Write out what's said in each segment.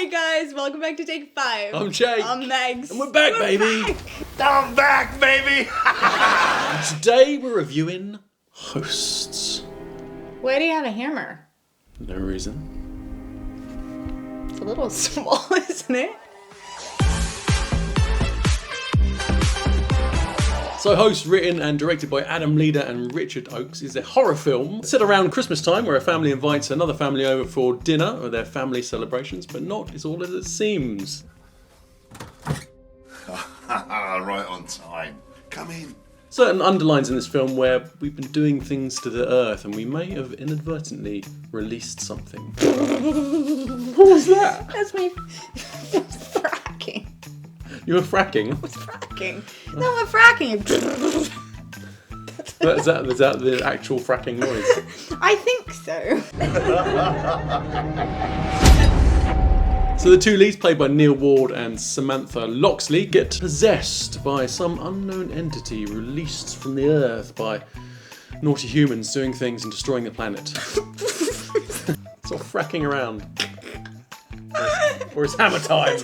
Hey guys, welcome back to Take 5. I'm Jake. I'm Megs. And we're back, baby. I'm back, baby. And today we're reviewing Hosts. Why do you have a hammer? No reason. It's a little small, isn't it? So Hosts, written and directed by Adam Leader and Richard Oakes, is a horror film set around Christmas time where a family invites another family over for dinner or their family celebrations, but not is all as it seems. Right on time. Come in. Certain underlines in this film where we've been doing things to the earth and we may have inadvertently released something. What was that? That's me fracking. You were fracking? What's fracking? No, I'm fracking. Is that the actual fracking noise? I think so. So the two leads, played by Neil Ward and Samantha Loxley, get possessed by some unknown entity released from the earth by naughty humans doing things and destroying the planet. Sort of fracking around. Or it's hammer time.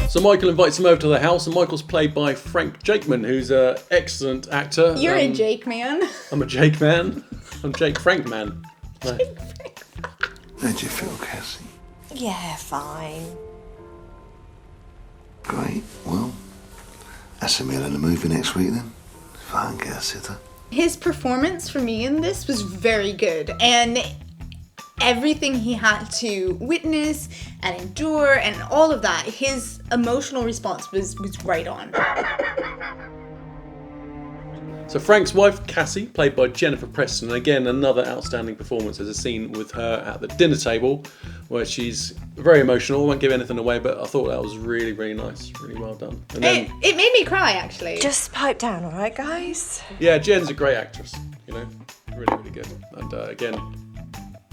So Michael invites him over to their house, and Michael's played by Frank Jakeman, who's an excellent actor. You're a Jake man. I'm a Jake man. I'm Jake Frank man. No. How'd you feel, Cassie? Yeah, fine. Great. Well, that's a meal and a movie next week then. If I can get a sitter. His performance for me in this was very good, and everything he had to witness and endure and all of that, his emotional response was right on. So Frank's wife, Cassie, played by Jennifer Preston, again another outstanding performance. There's a scene with her at the dinner table where she's very emotional. I won't give anything away, but I thought that was really, really nice, really well done. And then, It made me cry, actually. Just pipe down, all right, guys? yeah, Jen's a great actress, you know, really, really good. And again,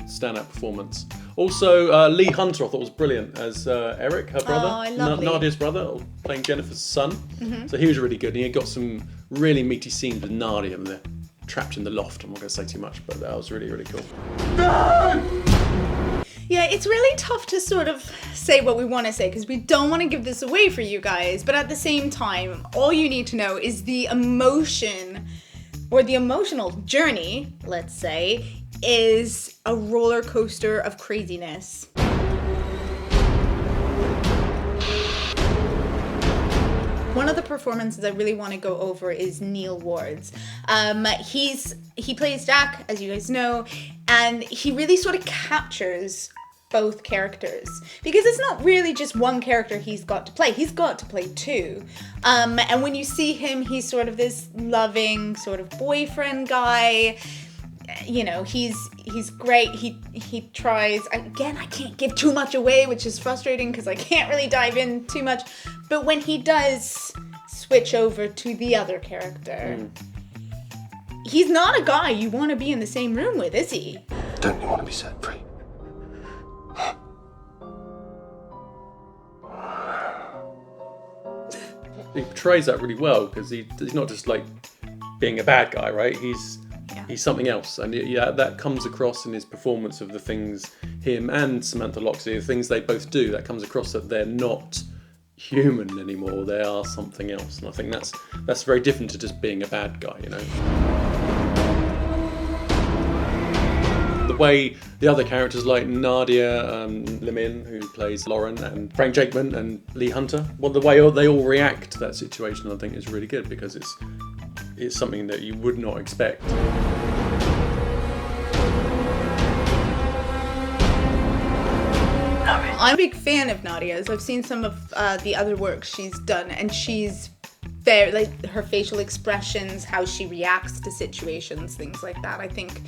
standout performance. Also, Lee Hunter I thought was brilliant as Eric, her brother. Oh, I love Lee. Nadia's brother, playing Jennifer's son. So he was really good. And he got some really meaty scenes with Nadia and they're trapped in the loft. I'm not going to say too much, but that was really, really cool. Yeah, it's really tough to sort of say what we want to say because we don't want to give this away for you guys, but at the same time, all you need to know is the emotion or the emotional journey, let's say, is a roller coaster of craziness. One of the performances I really want to go over is Neil Ward's. He plays Jack, as you guys know, and he really sort of captures both characters because it's not really just one character he's got to play two. And when you see him, he's sort of this loving sort of boyfriend guy. You know, he's great. He tries. Again, I can't give too much away, which is frustrating because I can't really dive in too much. But when he does switch over to the other character, he's not a guy you want to be in the same room with, is he? Don't you want to be set free? He portrays that really well because he's not just like being a bad guy, right? He's something else, and yeah, that comes across in his performance of the things him and Samantha Loxley, the things they both do. That comes across that they're not human anymore; they are something else, and I think that's very different to just being a bad guy, you know. The way the other characters like Nadia Limin, who plays Lauren, and Frank Jakeman and Lee Hunter, well, the way they all react to that situation, I think, is really good because it's something that you would not expect. I'm a big fan of Nadia's. I've seen some of the other work she's done, and she's very, like, her facial expressions, how she reacts to situations, things like that. I think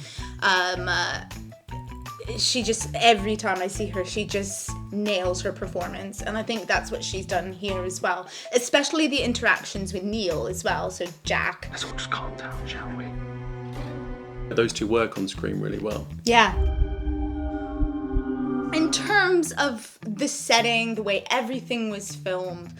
she just, every time I see her, she just nails her performance, and I think that's what she's done here as well, especially the interactions with Neil as well, so Jack. Let's all just calm down, shall we? Those two work on screen really well. Yeah. In terms of the setting, the way everything was filmed,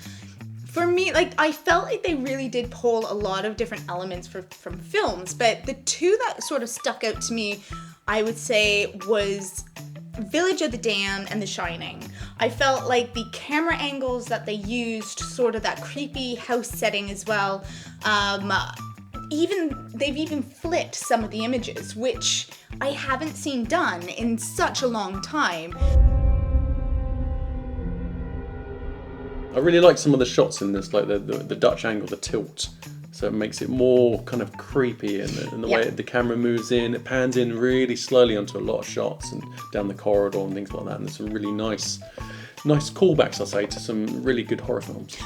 for me, like, I felt like they really did pull a lot of different elements from films, but the two that sort of stuck out to me, I would say, was Village of the Damned and The Shining. I felt like the camera angles that they used, sort of that creepy house setting as well. They've even flipped some of the images, which I haven't seen done in such a long time. I really like some of the shots in this, like the Dutch angle, the tilt. So it makes it more kind of creepy, and the way the camera moves in, it pans in really slowly onto a lot of shots and down the corridor and things like that. And there's some really nice callbacks, I'll say, to some really good horror films.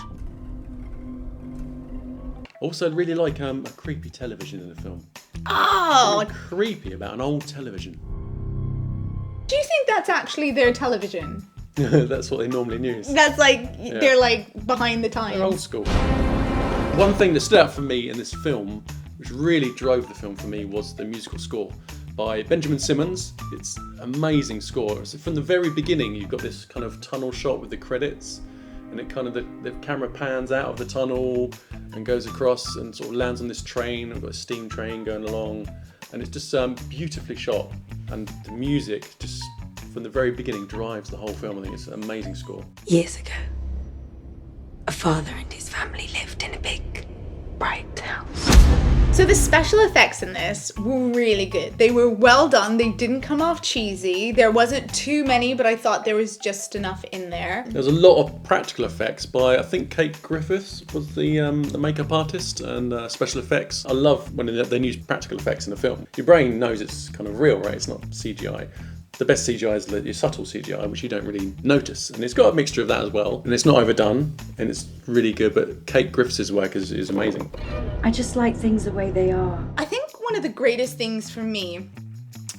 Also, I really like a creepy television in the film. Oh! Something creepy about an old television. Do you think that's actually their television? That's what they normally use. That's like, they're like behind the times. They're old school. One thing that stood out for me in this film, which really drove the film for me, was the musical score by Benjamin Simmons. It's amazing score. So from the very beginning, you've got this kind of tunnel shot with the credits, and it kind of the camera pans out of the tunnel and goes across and sort of lands on this train. We've got a steam train going along, and it's just beautifully shot. And the music just from the very beginning drives the whole film. I think it's an amazing score. Years ago, a father and his family lived in a big, bright house. So the special effects in this were really good. They were well done. They didn't come off cheesy. There wasn't too many, but I thought there was just enough in there. There's a lot of practical effects by, I think, Kate Griffiths was the makeup artist, and special effects. I love when they use practical effects in a film. Your brain knows it's kind of real, right? It's not CGI. The best CGI is your subtle CGI, which you don't really notice. And it's got a mixture of that as well. And it's not overdone, and it's really good. But Kate Griffiths' work is amazing. I just like things the way they are. I think one of the greatest things for me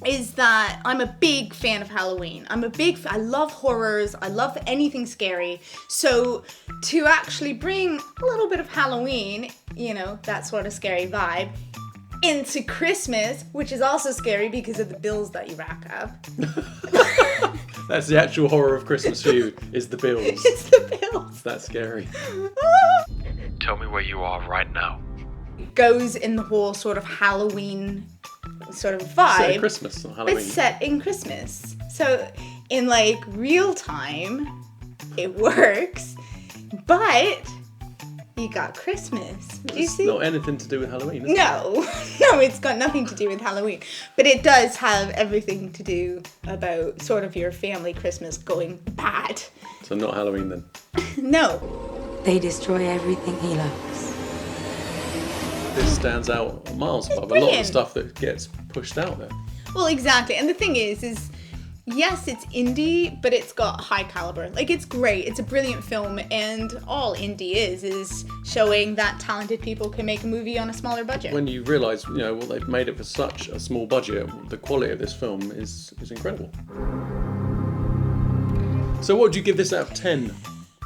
is that I'm a big fan of Halloween. I love horrors. I love anything scary. So to actually bring a little bit of Halloween, that sort of scary vibe, into Christmas, which is also scary because of the bills that you rack up. That's the actual horror of Christmas for you, is the bills. It's the bills. That's scary. Tell me where you are right now. Goes in the whole sort of Halloween sort of vibe. Set in Christmas, not Halloween. It's set in Christmas. So in like real time, it works, but you got Christmas. Do you see? It's not anything to do with Halloween, is it? No, it's got nothing to do with Halloween. But it does have everything to do about sort of your family Christmas going bad. So not Halloween then? No. They destroy everything he loves. This stands out miles above a lot of the brilliant. stuff that gets pushed out there. Well, exactly. And the thing is yes, it's indie, but it's got high caliber. Like, it's great. It's a brilliant film, and all indie is showing that talented people can make a movie on a smaller budget. When you realise, what they've made it for such a small budget, the quality of this film is incredible. So what would you give this out of 10?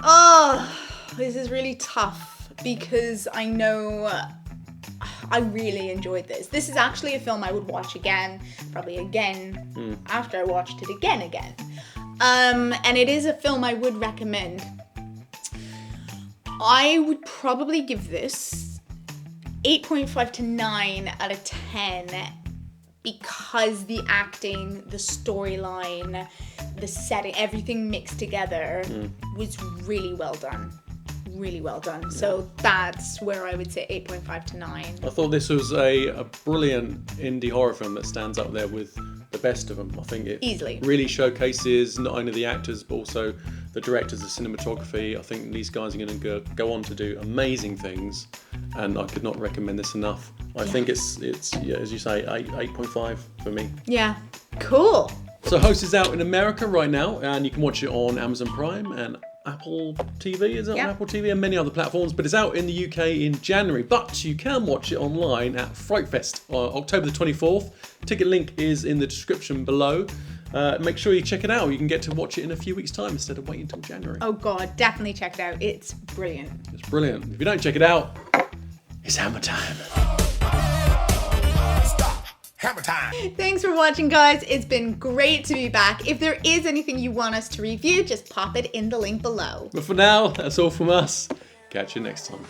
Oh, this is really tough because I know I really enjoyed this. This is actually a film I would watch again, probably again, after I watched it again. And it is a film I would recommend. I would probably give this 8.5 to 9 out of 10 because the acting, the storyline, the setting, everything mixed together was really well done. Really well done. So that's where I would say 8.5 to 9. I thought this was a brilliant indie horror film that stands up there with the best of them. I think it Easily. really showcases not only the actors but also the directors, the cinematography. I think these guys are going to go on to do amazing things, and I could not recommend this enough. I think it's as you say, 8.5 for me. Yeah. Cool. So Host is out in America right now, and you can watch it on Amazon Prime and Apple TV, is it on Apple TV and many other platforms, but it's out in the UK in January. But you can watch it online at Frightfest on October the 24th. Ticket link is in the description below. Make sure you check it out. You can get to watch it in a few weeks' time instead of waiting until January. Oh God, definitely check it out. It's brilliant. It's brilliant. If you don't check it out, it's hammer time. Hammer time. Thanks for watching, guys. It's been great to be back. If there is anything you want us to review, just pop it in the link below. But for now, that's all from us. Catch you next time.